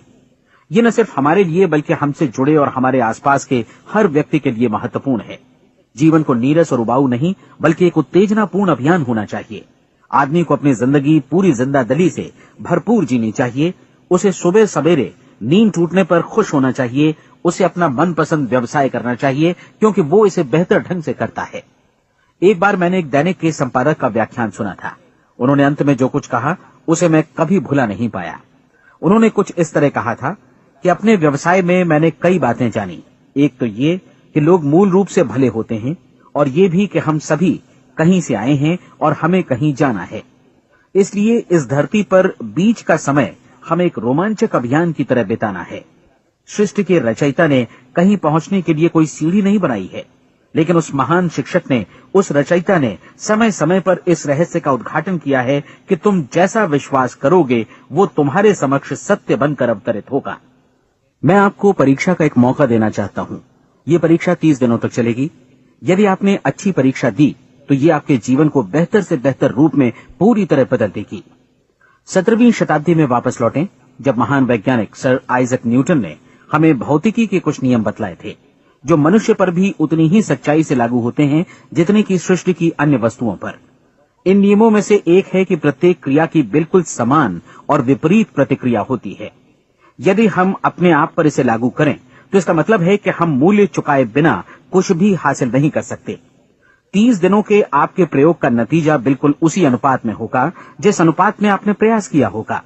ये न सिर्फ हमारे लिए बल्कि हमसे जुड़े और हमारे आसपास के हर व्यक्ति के लिए महत्वपूर्ण है। जीवन को नीरस और उबाऊ नहीं बल्कि एक उत्तेजनापूर्ण अभियान होना चाहिए। आदमी को अपनी जिंदगी पूरी जिंदादिली से भरपूर जीनी चाहिए। उसे सुबह सवेरे नींद टूटने पर खुश होना चाहिए। उसे अपना मनपसंद व्यवसाय करना चाहिए क्योंकि वो इसे बेहतर ढंग से करता है। एक बार मैंने एक दैनिक के संपादक का व्याख्यान सुना था। उन्होंने अंत में जो कुछ कहा उसे मैं कभी भुला नहीं पाया। उन्होंने कुछ इस तरह कहा था कि अपने व्यवसाय में मैंने कई बातें जानी। एक तो ये कि लोग मूल रूप से भले होते हैं और ये भी कि हम सभी कहीं से आए हैं और हमें कहीं जाना है। इसलिए इस धरती पर बीच का समय हमें एक रोमांचक अभियान की तरह बिताना है। सृष्टि के रचयिता ने कहीं पहुंचने के लिए कोई सीढ़ी नहीं बनाई है, लेकिन उस महान शिक्षक ने, उस रचयिता ने समय समय पर इस रहस्य का उद्घाटन किया है कि तुम जैसा विश्वास करोगे वो तुम्हारे समक्ष सत्य बनकर अवतरित होगा। मैं आपको परीक्षा का एक मौका देना चाहता हूं। ये परीक्षा 30 दिनों तक चलेगी। यदि आपने अच्छी परीक्षा दी तो ये आपके जीवन को बेहतर से बेहतर रूप में पूरी तरह बदल देगी। 17वीं शताब्दी में वापस लौटें, जब महान वैज्ञानिक सर आइजक न्यूटन ने हमें भौतिकी के कुछ नियम बतलाए थे, जो मनुष्य पर भी उतनी ही सच्चाई से लागू होते हैं जितने की सृष्टि की अन्य वस्तुओं पर। इन नियमों में से एक है कि प्रत्येक क्रिया की बिल्कुल समान और विपरीत प्रतिक्रिया होती है। यदि हम अपने आप पर इसे लागू करें तो इसका मतलब है कि हम मूल्य चुकाए बिना कुछ भी हासिल नहीं कर सकते। 30 दिनों के आपके प्रयोग का नतीजा बिल्कुल उसी अनुपात में होगा जिस अनुपात में आपने प्रयास किया होगा।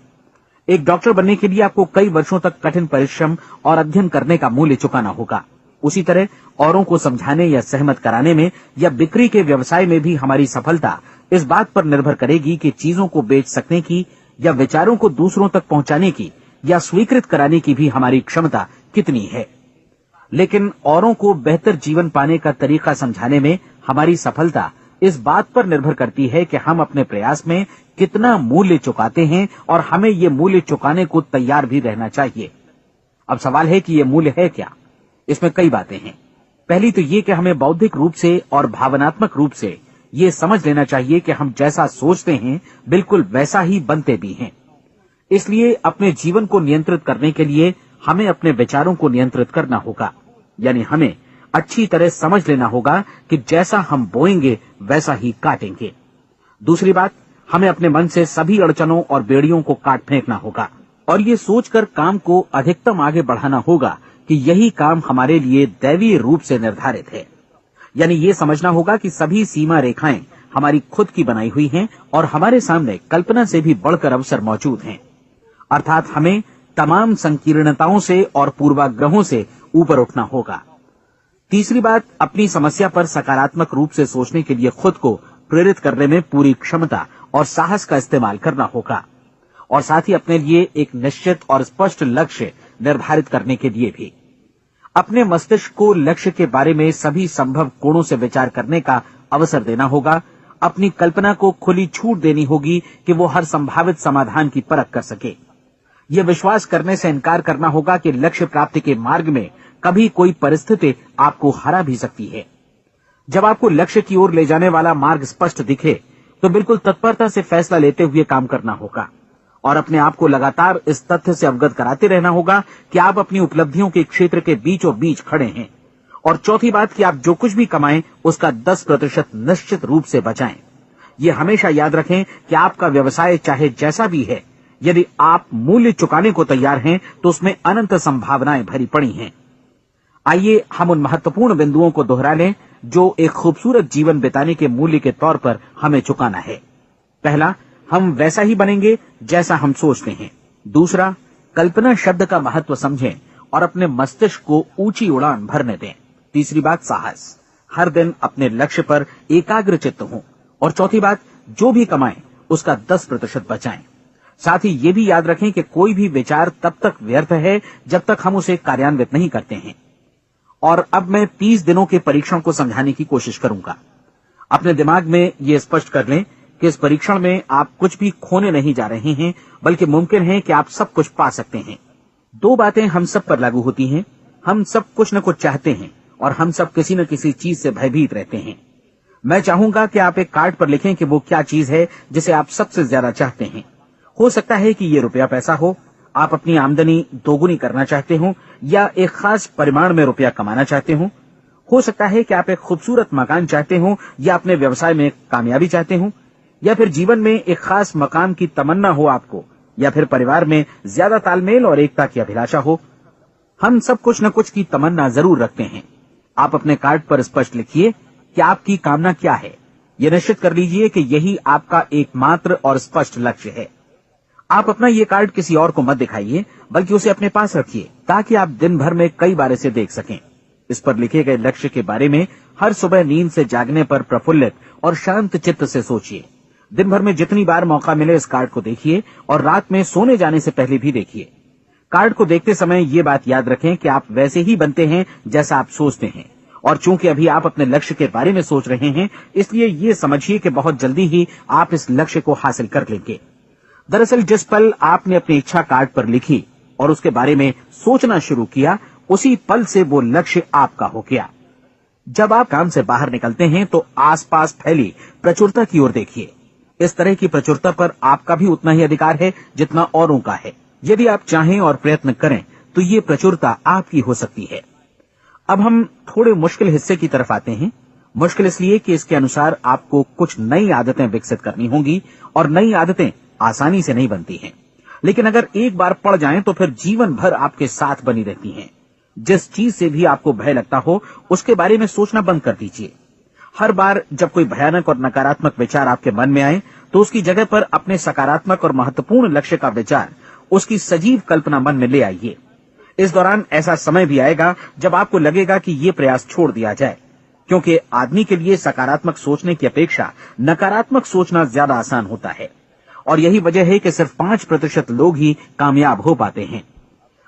एक डॉक्टर बनने के लिए आपको कई वर्षों तक कठिन परिश्रम और अध्ययन करने का मूल्य चुकाना होगा। उसी तरह औरों को समझाने या सहमत कराने में या बिक्री के व्यवसाय में भी हमारी सफलता इस बात पर निर्भर करेगी कि चीजों को बेच सकने की या विचारों को दूसरों तक पहुंचाने की या स्वीकृत कराने की भी हमारी क्षमता कितनी है। लेकिन औरों को बेहतर जीवन पाने का तरीका समझाने में हमारी सफलता इस बात पर निर्भर करती है कि हम अपने प्रयास में कितना मूल्य चुकाते हैं और हमें ये मूल्य चुकाने को तैयार भी रहना चाहिए। अब सवाल है कि ये मूल्य है क्या? इसमें कई बातें हैं। पहली तो ये कि हमें बौद्धिक रूप से और भावनात्मक रूप से ये समझ लेना चाहिए कि हम जैसा सोचते हैं बिल्कुल वैसा ही बनते भी हैं। इसलिए अपने जीवन को नियंत्रित करने के लिए हमें अपने विचारों को नियंत्रित करना होगा। यानी हमें अच्छी तरह समझ लेना होगा कि जैसा हम बोएंगे वैसा ही काटेंगे। दूसरी बात, हमें अपने मन से सभी अड़चनों और बेड़ियों को काट फेंकना होगा और ये सोचकर काम को अधिकतम आगे बढ़ाना होगा कि यही काम हमारे लिए दैवीय रूप से निर्धारित है। यानी ये समझना होगा कि सभी सीमा रेखाएं हमारी खुद की बनाई हुई हैं और हमारे सामने कल्पना से भी बढ़कर अवसर मौजूद हैं। अर्थात हमें तमाम संकीर्णताओं से और पूर्वाग्रहों से ऊपर उठना होगा। तीसरी बात, अपनी समस्या पर सकारात्मक रूप से सोचने के लिए खुद को प्रेरित करने में पूरी क्षमता और साहस का इस्तेमाल करना होगा और साथ ही अपने लिए एक निश्चित और स्पष्ट लक्ष्य निर्धारित करने के लिए भी। अपने मस्तिष्क को लक्ष्य के बारे में सभी संभव कोणों से विचार करने का अवसर देना होगा। अपनी कल्पना को खुली छूट देनी होगी कि वो हर संभावित समाधान की परख कर सके। यह विश्वास करने से इनकार करना होगा कि लक्ष्य प्राप्ति के मार्ग में कभी कोई परिस्थिति आपको हरा भी सकती है। जब आपको लक्ष्य की ओर ले जाने वाला मार्ग स्पष्ट दिखे तो बिल्कुल तत्परता से फैसला लेते हुए काम करना होगा और अपने आप को लगातार इस तथ्य से अवगत कराते रहना होगा कि आप अपनी उपलब्धियों के क्षेत्र के बीचों बीच खड़े हैं। और चौथी बात कि आप जो कुछ भी कमाएं उसका 10% निश्चित रूप से बचाएं। ये हमेशा याद रखें कि आपका व्यवसाय चाहे जैसा भी है, यदि आप मूल्य चुकाने को तैयार हैं तो उसमें अनंत संभावनाएं भरी पड़ी हैं। आइए हम उन महत्वपूर्ण बिंदुओं को दोहरा लें जो एक खूबसूरत जीवन बिताने के मूल्य के तौर पर हमें चुकाना है। पहला, हम वैसा ही बनेंगे जैसा हम सोचते हैं। दूसरा, कल्पना शब्द का महत्व समझें और अपने मस्तिष्क को ऊंची उड़ान भरने दें। तीसरी बात, साहस, हर दिन अपने लक्ष्य पर एकाग्रचित्त हों। और चौथी बात, जो भी कमाएं उसका 10% बचाएं। साथ ही ये भी याद रखें कि कोई भी विचार तब तक व्यर्थ है जब तक हम उसे कार्यान्वित नहीं करते हैं। और अब मैं 30 दिनों के परीक्षण को समझाने की कोशिश करूंगा। अपने दिमाग में ये स्पष्ट कर लें कि इस परीक्षण में आप कुछ भी खोने नहीं जा रहे हैं, बल्कि मुमकिन है कि आप सब कुछ पा सकते हैं। 2 बातें हम सब पर लागू होती हैं। हम सब कुछ न कुछ चाहते हैं और हम सब किसी न किसी चीज से भयभीत रहते हैं। मैं चाहूंगा कि आप एक कार्ड पर लिखें कि वो क्या चीज है जिसे आप सबसे ज्यादा चाहते हैं। हो सकता है कि ये रुपया पैसा हो, आप अपनी आमदनी दोगुनी करना चाहते हो, या एक खास परिमाण में रुपया कमाना चाहते हो सकता है कि आप एक खूबसूरत मकान चाहते हो, या अपने व्यवसाय में कामयाबी चाहते हो, या फिर जीवन में एक खास मकाम की तमन्ना हो आपको, या फिर परिवार में ज्यादा तालमेल और एकता की अभिलाषा हो। हम सब कुछ न कुछ की तमन्ना जरूर रखते हैं। आप अपने कार्ड पर स्पष्ट लिखिए कि आपकी कामना क्या है। यह निश्चित कर लीजिए कि यही आपका एकमात्र और स्पष्ट लक्ष्य है। आप अपना ये कार्ड किसी और को मत दिखाइए, बल्कि उसे अपने पास रखिए, ताकि आप दिन भर में कई बार इसे देख सकें। इस पर लिखे गए लक्ष्य के बारे में हर सुबह नींद से जागने पर प्रफुल्लित और शांत चित्त से सोचिए। दिन भर में जितनी बार मौका मिले इस कार्ड को देखिए, और रात में सोने जाने से पहले भी देखिए। कार्ड को देखते समय ये बात याद रखें कि आप वैसे ही बनते हैं जैसा आप सोचते हैं, और चूंकि अभी आप अपने लक्ष्य के बारे में सोच रहे हैं, इसलिए ये समझिए कि बहुत जल्दी ही आप इस लक्ष्य को हासिल कर लेंगे। दरअसल जिस पल आपने अपनी इच्छा कार्ड पर लिखी और उसके बारे में सोचना शुरू किया, उसी पल से वो लक्ष्य आपका हो गया। जब आप काम से बाहर निकलते हैं तो आसपास फैली प्रचुरता की ओर देखिए। इस तरह की प्रचुरता पर आपका भी उतना ही अधिकार है जितना औरों का है। यदि आप चाहें और प्रयत्न करें तो ये प्रचुरता आपकी हो सकती है। अब हम थोड़े मुश्किल हिस्से की तरफ आते हैं। मुश्किल इसलिए कि इसके अनुसार आपको कुछ नई आदतें विकसित करनी होंगी, और नई आदतें आसानी से नहीं बनती हैं, लेकिन अगर एक बार पड़ जाएं तो फिर जीवन भर आपके साथ बनी रहती हैं। जिस चीज से भी आपको भय लगता हो, उसके बारे में सोचना बंद कर दीजिए। हर बार जब कोई भयानक और नकारात्मक विचार आपके मन में आए, तो उसकी जगह पर अपने सकारात्मक और महत्वपूर्ण लक्ष्य का विचार, उसकी सजीव कल्पना मन में ले आइए। इस दौरान ऐसा समय भी आएगा जब आपको लगेगा कि ये प्रयास छोड़ दिया जाए, क्योंकि आदमी के लिए सकारात्मक सोचने की अपेक्षा नकारात्मक सोचना ज्यादा आसान होता है, और यही वजह है कि सिर्फ 5% लोग ही कामयाब हो पाते हैं।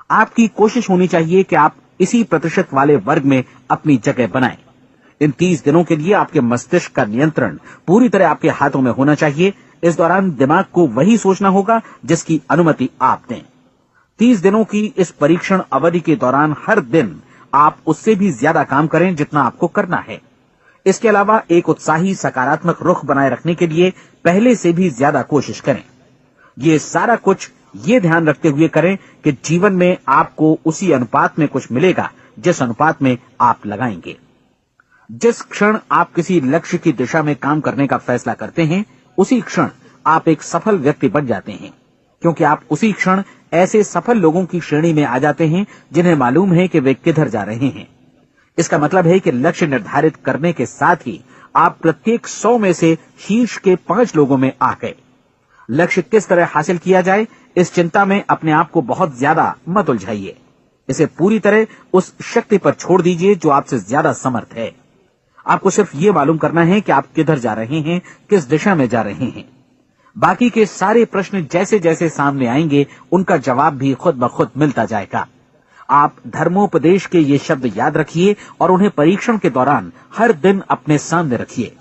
आपकी कोशिश होनी चाहिए कि आप इसी प्रतिशत वाले वर्ग में अपनी जगह बनाएं। इन 30 दिनों के लिए आपके मस्तिष्क का नियंत्रण पूरी तरह आपके हाथों में होना चाहिए। इस दौरान दिमाग को वही सोचना होगा जिसकी अनुमति आप दें। 30 दिनों की इस परीक्षण अवधि के दौरान हर दिन आप उससे भी ज्यादा काम करें जितना आपको करना है। इसके अलावा एक उत्साही सकारात्मक रुख बनाए रखने के लिए पहले से भी ज्यादा कोशिश करें। ये सारा कुछ ये ध्यान रखते हुए करें कि जीवन में आपको उसी अनुपात में कुछ मिलेगा जिस अनुपात में आप लगाएंगे। जिस क्षण आप किसी लक्ष्य की दिशा में काम करने का फैसला करते हैं, उसी क्षण आप एक सफल व्यक्ति बन जाते हैं, क्योंकि आप उसी क्षण ऐसे सफल लोगों की श्रेणी में आ जाते हैं जिन्हें मालूम है कि वे किधर जा रहे हैं। इसका मतलब है कि लक्ष्य निर्धारित करने के साथ ही आप प्रत्येक 100 में से शीर्ष के 5 लोगों में आ गए। लक्ष्य किस तरह हासिल किया जाए, इस चिंता में अपने आप को बहुत ज्यादा मत उलझाइए। इसे पूरी तरह उस शक्ति पर छोड़ दीजिए जो आपसे ज्यादा समर्थ है। आपको सिर्फ ये मालूम करना है कि आप किधर जा रहे हैं, किस दिशा में जा रहे हैं। बाकी के सारे प्रश्न जैसे जैसे सामने आएंगे, उनका जवाब भी खुद ब खुद मिलता जाएगा। आप धर्मोपदेश के ये शब्द याद रखिए और उन्हें परीक्षण के दौरान हर दिन अपने सामने रखिए।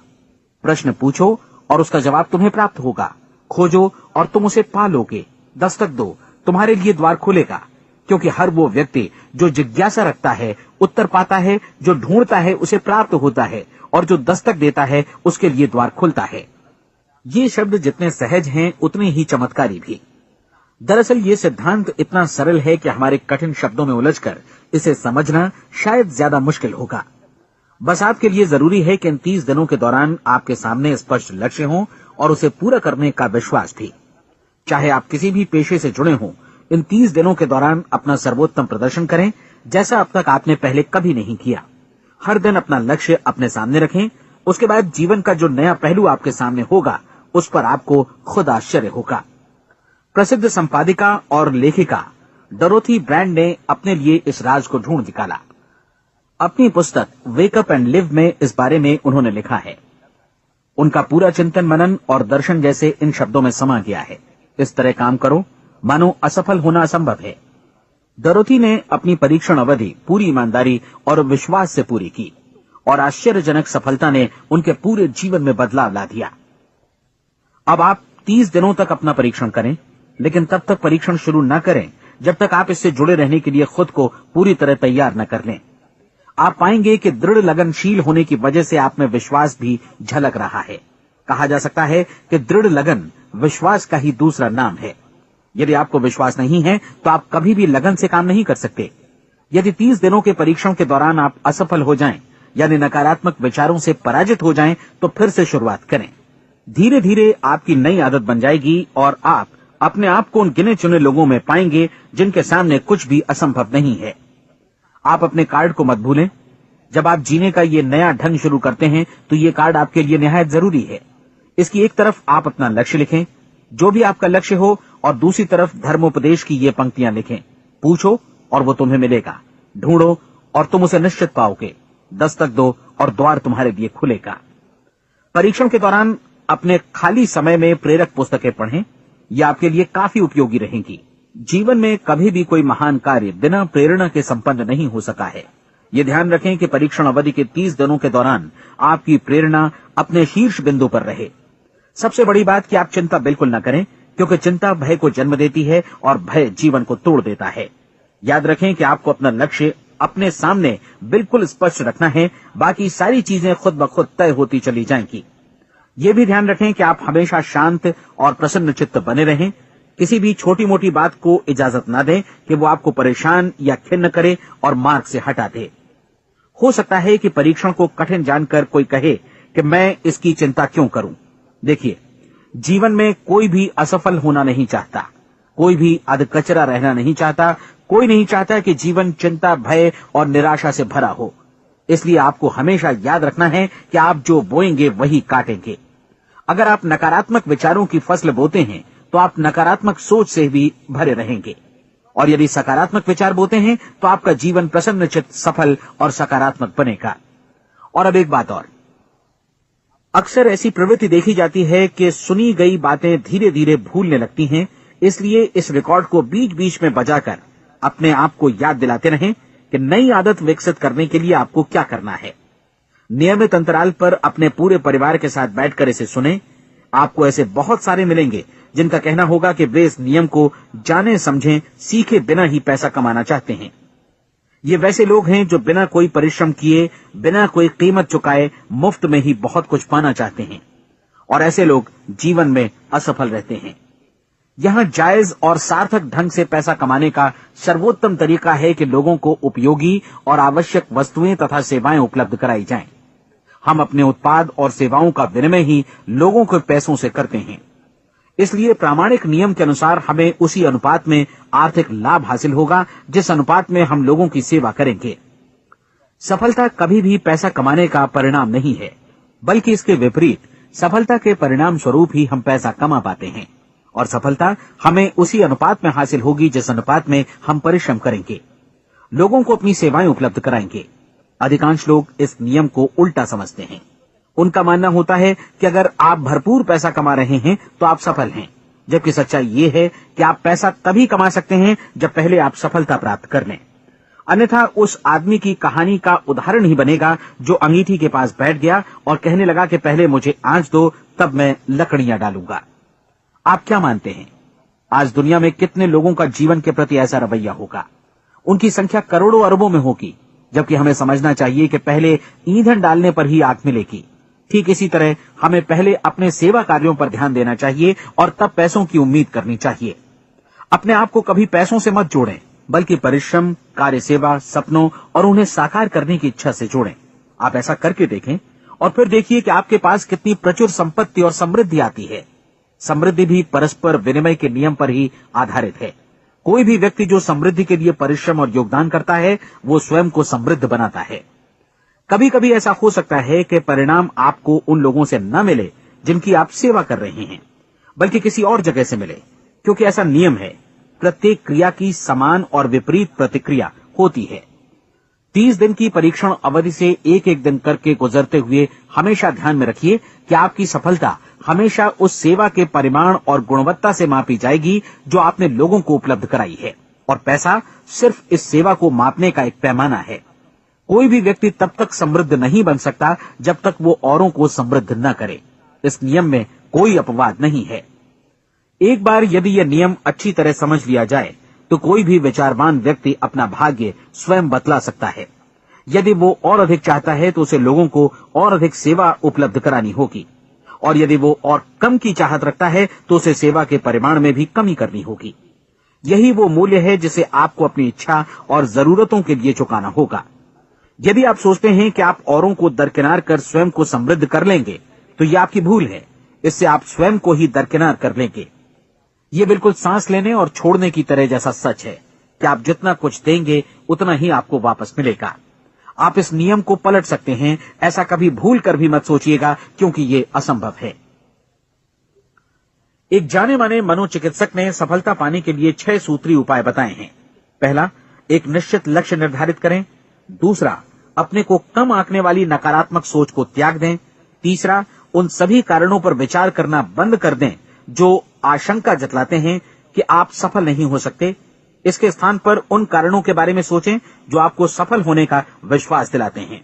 प्रश्न पूछो और उसका जवाब तुम्हें प्राप्त होगा। खोजो और तुम उसे पा लोगे। दस्तक दो, तुम्हारे लिए द्वार खुलेगा, क्योंकि हर वो व्यक्ति जो जिज्ञासा रखता है उत्तर पाता है, जो ढूंढता है उसे प्राप्त होता है, और जो दस्तक देता है उसके लिए द्वार खुलता है। ये शब्द जितने सहज हैं उतने ही चमत्कारी भी। दरअसल ये सिद्धांत इतना सरल है कि हमारे कठिन शब्दों में उलझकर इसे समझना शायद ज्यादा मुश्किल होगा। बस आपके लिए जरूरी है कि इन 30 दिनों के दौरान आपके सामने स्पष्ट लक्ष्य हो और उसे पूरा करने का विश्वास भी। चाहे आप किसी भी पेशे से जुड़े हों, इन 30 दिनों के दौरान अपना सर्वोत्तम प्रदर्शन करें, जैसा अब तक आपने पहले कभी नहीं किया। हर दिन अपना लक्ष्य अपने सामने रखें। उसके बाद जीवन का जो नया पहलू आपके सामने होगा, उस पर आपको खुद आश्चर्य होगा। प्रसिद्ध संपादिका और लेखिका डोरोथी ब्रैंड ने अपने लिए इस राज को ढूंढ निकाला। अपनी पुस्तक वेक अप एंड लिव में इस बारे में उन्होंने लिखा है। उनका पूरा चिंतन मनन और दर्शन जैसे इन शब्दों में समा गया है। इस तरह काम करो मानो असफल होना असंभव है। डोरोथी ने अपनी परीक्षण अवधि पूरी ईमानदारी और विश्वास से पूरी की और आश्चर्यजनक सफलता ने उनके पूरे जीवन में बदलाव ला दिया। अब आप 30 दिनों तक अपना परीक्षण करें, लेकिन तब तक परीक्षण शुरू न करें जब तक आप इससे जुड़े रहने के लिए खुद को पूरी तरह तैयार न कर लें। आप पाएंगे कि दृढ़ लगनशील होने की वजह से आप में विश्वास भी झलक रहा है। कहा जा सकता है कि दृढ़ लगन विश्वास का ही दूसरा नाम है। यदि आपको विश्वास नहीं है तो आप कभी भी लगन से काम नहीं कर सकते। यदि 30 दिनों के परीक्षण के दौरान आप असफल हो जाएं, यानी नकारात्मक विचारों से पराजित हो जाएं, तो फिर से शुरुआत करें। धीरे धीरे आपकी नई आदत बन जाएगी और आप अपने आप को उन गिने चुने लोगों में पाएंगे जिनके सामने कुछ भी असंभव नहीं है। आप अपने कार्ड को मत भूलें। जब आप जीने का ये नया ढंग शुरू करते हैं तो ये कार्ड आपके लिए निहायत जरूरी है। इसकी एक तरफ आप अपना लक्ष्य लिखें, जो भी आपका लक्ष्य हो, और दूसरी तरफ धर्मोपदेश की ये पंक्तियां लिखें। पूछो और वो तुम्हें मिलेगा, ढूंढो और तुम उसे निश्चित पाओगे, दस्तक दो और द्वार तुम्हारे लिए खुलेगा। परीक्षण के दौरान अपने खाली समय में प्रेरक पुस्तकें पढ़ें, ये आपके लिए काफी उपयोगी रहेंगी। जीवन में कभी भी कोई महान कार्य बिना प्रेरणा के संपन्न नहीं हो सका है। ये ध्यान रखें कि परीक्षण अवधि के 30 दिनों के दौरान आपकी प्रेरणा अपने शीर्ष बिंदु पर रहे। सबसे बड़ी बात कि आप चिंता बिल्कुल न करें, क्योंकि चिंता भय को जन्म देती है और भय जीवन को तोड़ देता है। याद रखें कि आपको अपना लक्ष्य अपने सामने बिल्कुल स्पष्ट रखना है, बाकी सारी चीजें खुद ब खुद तय होती चली जाएंगी। ये भी ध्यान रखें कि आप हमेशा शांत और प्रसन्न चित्त बने रहें। किसी भी छोटी मोटी बात को इजाजत न दें कि वो आपको परेशान या खिन्न करे और मार्ग से हटा दे। हो सकता है कि परीक्षण को कठिन जानकर कोई कहे कि मैं इसकी चिंता क्यों करूं। देखिए, जीवन में कोई भी असफल होना नहीं चाहता, कोई भी अधकचरा रहना नहीं चाहता, कोई नहीं चाहता कि जीवन चिंता, भय और निराशा से भरा हो। इसलिए आपको हमेशा याद रखना है कि आप जो बोएंगे वही काटेंगे। अगर आप नकारात्मक विचारों की फसल बोते हैं तो आप नकारात्मक सोच से भी भरे रहेंगे, और यदि सकारात्मक विचार बोते हैं तो आपका जीवन प्रसन्नचित्त, सफल और सकारात्मक बनेगा। और अब एक बात और, अक्सर ऐसी प्रवृत्ति देखी जाती है कि सुनी गई बातें धीरे धीरे भूलने लगती हैं। इसलिए इस रिकॉर्ड को बीच बीच में बजाकर अपने आप को याद दिलाते रहें कि नई आदत विकसित करने के लिए आपको क्या करना है। नियमित अंतराल पर अपने पूरे परिवार के साथ बैठकर इसे सुनें। आपको ऐसे बहुत सारे मिलेंगे जिनका कहना होगा कि वे इस नियम को जाने समझें सीखे बिना ही पैसा कमाना चाहते हैं। ये वैसे लोग हैं जो बिना कोई परिश्रम किए, बिना कोई कीमत चुकाए मुफ्त में ही बहुत कुछ पाना चाहते हैं, और ऐसे लोग जीवन में असफल रहते हैं। यहां जायज और सार्थक ढंग से पैसा कमाने का सर्वोत्तम तरीका है कि लोगों को उपयोगी और आवश्यक वस्तुएं तथा सेवाएं उपलब्ध कराई जाएं। हम अपने उत्पाद और सेवाओं का विनिमय ही लोगों के पैसों से करते हैं। इसलिए प्रामाणिक नियम के अनुसार हमें उसी अनुपात में आर्थिक लाभ हासिल होगा जिस अनुपात में हम लोगों की सेवा करेंगे। सफलता कभी भी पैसा कमाने का परिणाम नहीं है, बल्कि इसके विपरीत सफलता के परिणाम स्वरूप ही हम पैसा कमा पाते हैं, और सफलता हमें उसी अनुपात में हासिल होगी जिस अनुपात में हम परिश्रम करेंगे, लोगों को अपनी सेवाएं उपलब्ध कराएंगे। अधिकांश लोग इस नियम को उल्टा समझते हैं। उनका मानना होता है कि अगर आप भरपूर पैसा कमा रहे हैं तो आप सफल हैं, जबकि सच्चाई ये है कि आप पैसा तभी कमा सकते हैं जब पहले आप सफलता प्राप्त कर लें। अन्यथा उस आदमी की कहानी का उदाहरण ही बनेगा जो अंगीठी के पास बैठ गया और कहने लगा कि पहले मुझे आंच दो, तब मैं लकड़ियां डालूंगा। आप क्या मानते हैं, आज दुनिया में कितने लोगों का जीवन के प्रति ऐसा रवैया होगा? उनकी संख्या करोड़ों अरबों में होगी, जबकि हमें समझना चाहिए कि पहले ईंधन डालने पर ही आग मिलेगी। ठीक इसी तरह हमें पहले अपने सेवा कार्यों पर ध्यान देना चाहिए और तब पैसों की उम्मीद करनी चाहिए। अपने आप को कभी पैसों से मत जोड़ें, बल्कि परिश्रम, कार्य सेवा, सपनों और उन्हें साकार करने की इच्छा से जोड़ें। आप ऐसा करके देखें और फिर देखिए कि आपके पास कितनी प्रचुर संपत्ति और समृद्धि आती है। समृद्धि भी परस्पर विनिमय के नियम पर ही आधारित है। कोई भी व्यक्ति जो समृद्धि के लिए परिश्रम और योगदान करता है वो स्वयं को समृद्ध बनाता है। कभी कभी ऐसा हो सकता है कि परिणाम आपको उन लोगों से न मिले जिनकी आप सेवा कर रहे हैं, बल्कि किसी और जगह से मिले, क्योंकि ऐसा नियम है, प्रत्येक क्रिया की समान और विपरीत प्रतिक्रिया होती है। 30 दिन की परीक्षण अवधि से एक एक दिन करके गुजरते हुए हमेशा ध्यान में रखिए कि आपकी सफलता हमेशा उस सेवा के परिमाण और गुणवत्ता से मापी जाएगी जो आपने लोगों को उपलब्ध कराई है, और पैसा सिर्फ इस सेवा को मापने का एक पैमाना है। कोई भी व्यक्ति तब तक समृद्ध नहीं बन सकता जब तक वो औरों को समृद्ध न करे। इस नियम में कोई अपवाद नहीं है। एक बार यदि यह नियम अच्छी तरह समझ लिया जाए तो कोई भी विचारवान व्यक्ति अपना भाग्य स्वयं बतला सकता है। यदि वो और अधिक चाहता है तो उसे लोगों को और अधिक सेवा उपलब्ध करानी होगी, और यदि वो और कम की चाहत रखता है तो उसे सेवा के परिमाण में भी कमी करनी होगी। यही वो मूल्य है जिसे आपको अपनी इच्छा और जरूरतों के लिए चुकाना होगा। यदि आप सोचते हैं कि आप औरों को दरकिनार कर स्वयं को समृद्ध कर लेंगे तो ये आपकी भूल है। इससे आप स्वयं को ही दरकिनार कर लेंगे। ये बिल्कुल सांस लेने और छोड़ने की तरह जैसा सच है कि आप जितना कुछ देंगे उतना ही आपको वापस मिलेगा। आप इस नियम को पलट सकते हैं, ऐसा कभी भूल कर भी मत सोचिएगा, क्योंकि ये असंभव है। एक जाने माने मनोचिकित्सक ने सफलता पाने के लिए 6 सूत्री उपाय बताए हैं। पहला, एक निश्चित लक्ष्य निर्धारित करें। दूसरा, अपने को कम आंकने वाली नकारात्मक सोच को त्याग दें। तीसरा, उन सभी कारणों पर विचार करना बंद कर दें जो आशंका जतलाते हैं कि आप सफल नहीं हो सकते। इसके स्थान पर उन कारणों के बारे में सोचें जो आपको सफल होने का विश्वास दिलाते हैं।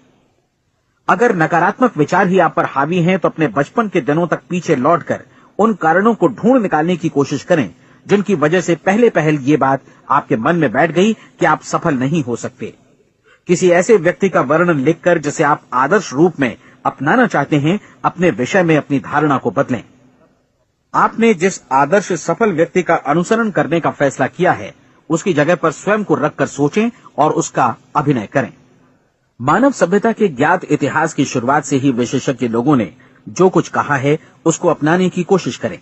अगर नकारात्मक विचार ही आप पर हावी हैं तो अपने बचपन के दिनों तक पीछे लौटकर उन कारणों को ढूंढ निकालने की कोशिश करें जिनकी वजह से पहले ये बात आपके मन में बैठ गई कि आप सफल नहीं हो सकते। किसी ऐसे व्यक्ति का वर्णन लिखकर जिसे आप आदर्श रूप में अपनाना चाहते हैं, अपने विषय में अपनी धारणा को बदलें। आपने जिस आदर्श सफल व्यक्ति का अनुसरण करने का फैसला किया है उसकी जगह पर स्वयं को रखकर सोचें और उसका अभिनय करें। मानव सभ्यता के ज्ञात इतिहास की शुरुआत से ही विशेषज्ञ लोगों ने जो कुछ कहा है उसको अपनाने की कोशिश करें।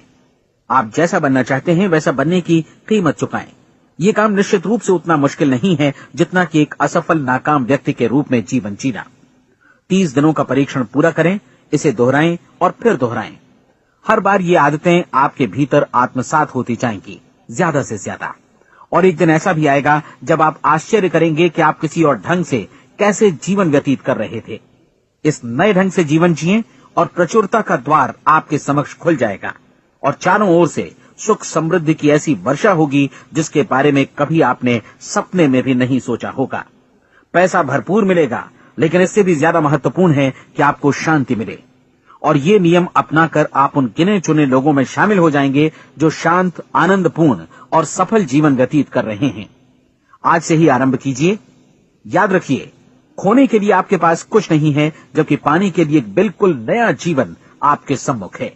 आप जैसा बनना चाहते हैं वैसा बनने की कीमत चुकाएं। ये काम निश्चित रूप से उतना मुश्किल नहीं है जितना कि एक असफल नाकाम व्यक्ति के रूप में जीवन जीना। 30 दिनों का परीक्षण पूरा करें, इसे दोहराएं और फिर दोहराएं। हर बार ये आदतें आपके भीतर आत्मसात होती जाएंगी, ज्यादा से ज्यादा। और एक दिन ऐसा भी आएगा जब आप आश्चर्य करेंगे कि आप किसी और ढंग से कैसे जीवन व्यतीत कर रहे थे। इस नए ढंग से जीवन जिएं और प्रचुरता का द्वार आपके समक्ष खुल जाएगा और चारों ओर से सुख समृद्धि की ऐसी वर्षा होगी जिसके बारे में कभी आपने सपने में भी नहीं सोचा होगा। पैसा भरपूर मिलेगा, लेकिन इससे भी ज्यादा महत्वपूर्ण है कि आपको शांति मिले। और ये नियम अपनाकर आप उन गिने चुने लोगों में शामिल हो जाएंगे जो शांत, आनंदपूर्ण और सफल जीवन व्यतीत कर रहे हैं। आज से ही आरंभ कीजिए। याद रखिए, खोने के लिए आपके पास कुछ नहीं है, जबकि पाने के लिए एक बिल्कुल नया जीवन आपके सम्मुख है।